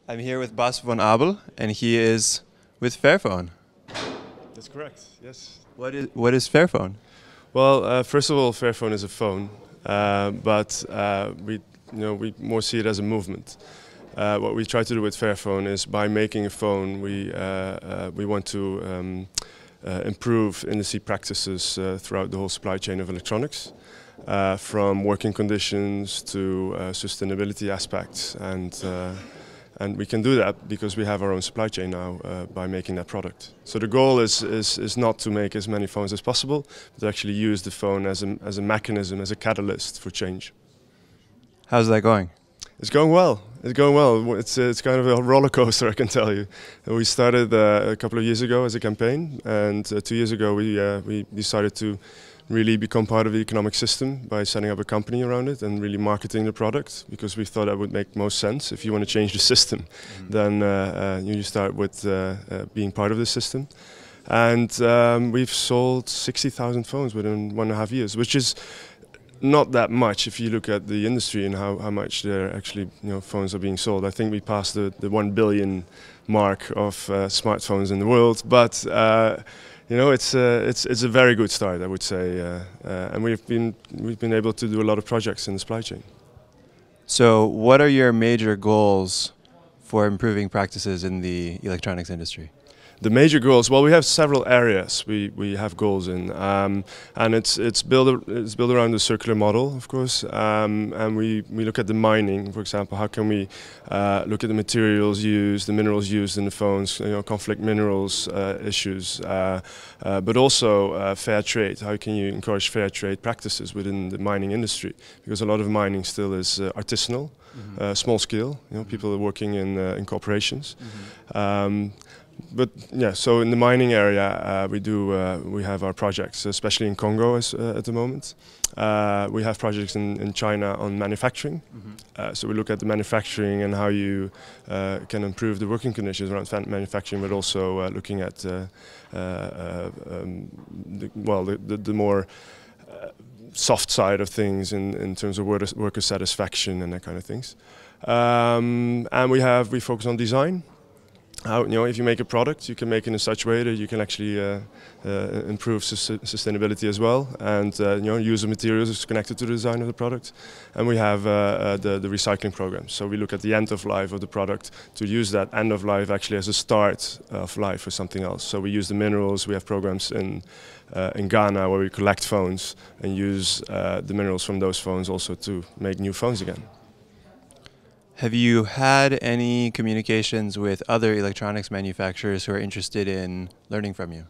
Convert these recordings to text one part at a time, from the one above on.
I'm here with Bas van Abel, and he is with Fairphone. That's correct, yes. What is Fairphone? Well, first of all, Fairphone is a phone, but we more see it as a movement. What we try to do with Fairphone is by making a phone, we want to improve industry practices throughout the whole supply chain of electronics, from working conditions to sustainability aspects, and we can do that because we have our own supply chain now by making that product. So the goal is not to make as many phones as possible, but to actually use the phone as a mechanism, as a catalyst for change. How's that going? It's going well. It's going well. It's kind of a roller coaster, I can tell you. We started a couple of years ago as a campaign, and 2 years ago we decided to really become part of the economic system by setting up a company around it and really marketing the product, because we thought that would make most sense. If you want to change the system, then you start with being part of the system. And we've sold 60,000 phones within 1.5 years, which is not that much if you look at the industry and how much there actually phones are being sold. I think we passed the 1 billion mark of smartphones in the world, but it's a very good start, I would say, and we've been able to do a lot of projects in the supply chain. So, what are your major goals for improving practices in the electronics industry? The major goals, well, we have several areas we have goals in, and it's built around the circular model, of course, and we look at the mining, for example. How can we look at the materials used, the minerals used in the phones, conflict minerals issues, but also fair trade. How can you encourage fair trade practices within the mining industry? Because a lot of mining still is artisanal, small scale. People are working in corporations. But yeah, so in the mining area, we have our projects, especially in Congo at the moment. We have projects in China on manufacturing. So we look at the manufacturing and how you can improve the working conditions around manufacturing, but also looking at the more soft side of things in terms of worker satisfaction and that kind of things. And we focus on design. How, if you make a product, you can make it in such a way that you can actually improve sustainability as well, and use of materials is connected to the design of the product. And we have the recycling program. So we look at the end of life of the product to use that end of life actually as a start of life for something else. So we use the minerals. We have programs in Ghana where we collect phones and use the minerals from those phones also to make new phones again. Have you had any communications with other electronics manufacturers who are interested in learning from you?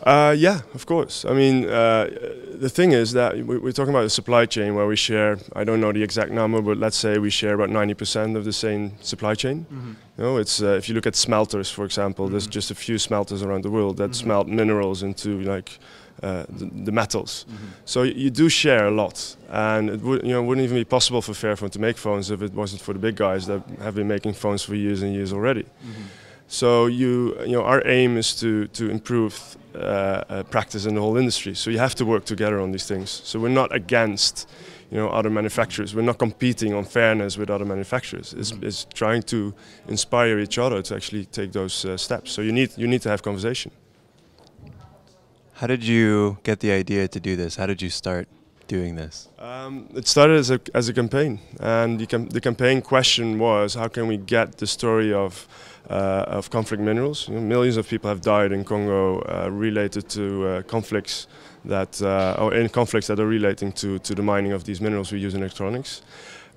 Yeah, of course. I mean, the thing is that we're talking about a supply chain where we share, I don't know the exact number, but let's say we share about 90% of the same supply chain. It's if you look at smelters, for example, there's just a few smelters around the world that smelt minerals into the metals. So you do share a lot, and it wouldn't even be possible for Fairphone to make phones if it wasn't for the big guys that have been making phones for years and years already. So our aim is to improve practice in the whole industry. So you have to work together on these things. So we're not against other manufacturers. We're not competing on fairness with other manufacturers. It's trying to inspire each other to actually take those steps. So you need to have conversation. How did you get the idea to do this? How did you start doing this? It started as a campaign, and the campaign question was, how can we get the story of conflict minerals? Millions of people have died in Congo related to conflicts or in conflicts that are relating to the mining of these minerals we use in electronics.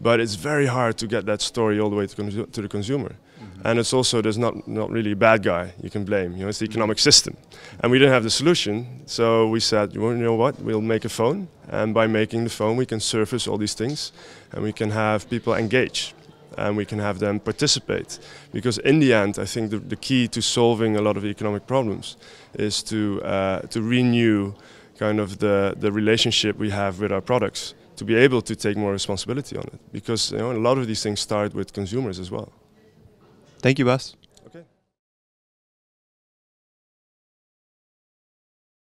But it's very hard to get that story all the way to the consumer. And it's also, there's not really a bad guy you can blame. It's the economic system. And we didn't have the solution, so we said, you know what, we'll make a phone, and by making the phone we can surface all these things, and we can have people engage, and we can have them participate. Because in the end, I think the key to solving a lot of the economic problems is to renew kind of the relationship we have with our products, to be able to take more responsibility on it. Because a lot of these things start with consumers as well. Thank you, Bas. Okay.